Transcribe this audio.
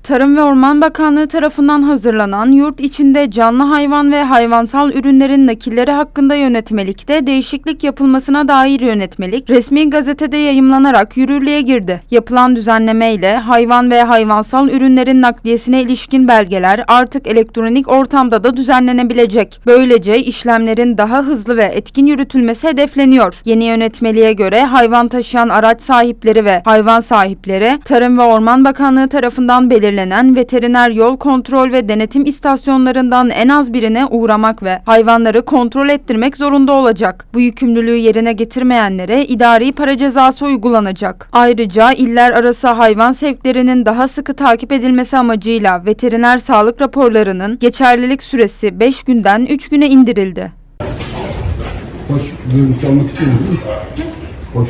Tarım ve Orman Bakanlığı tarafından hazırlanan yurt içinde canlı hayvan ve hayvansal ürünlerin nakilleri hakkında yönetmelikte değişiklik yapılmasına dair yönetmelik resmi gazetede yayımlanarak yürürlüğe girdi. Yapılan düzenleme ile hayvan ve hayvansal ürünlerin nakliyesine ilişkin belgeler artık elektronik ortamda da düzenlenebilecek. Böylece işlemlerin daha hızlı ve etkin yürütülmesi hedefleniyor. Yeni yönetmeliğe göre hayvan taşıyan araç sahipleri ve hayvan sahipleri Tarım ve Orman Bakanlığı tarafından belirlenen veteriner yol kontrol ve denetim istasyonlarından en az birine uğramak ve hayvanları kontrol ettirmek zorunda olacak. Bu yükümlülüğü yerine getirmeyenlere idari para cezası uygulanacak. Ayrıca iller arası hayvan sevklerinin daha sıkı takip edilmesi amacıyla veteriner sağlık raporlarının geçerlilik süresi 5 günden 3 güne indirildi. Hoş görüntü almak istiyor musun? Hoş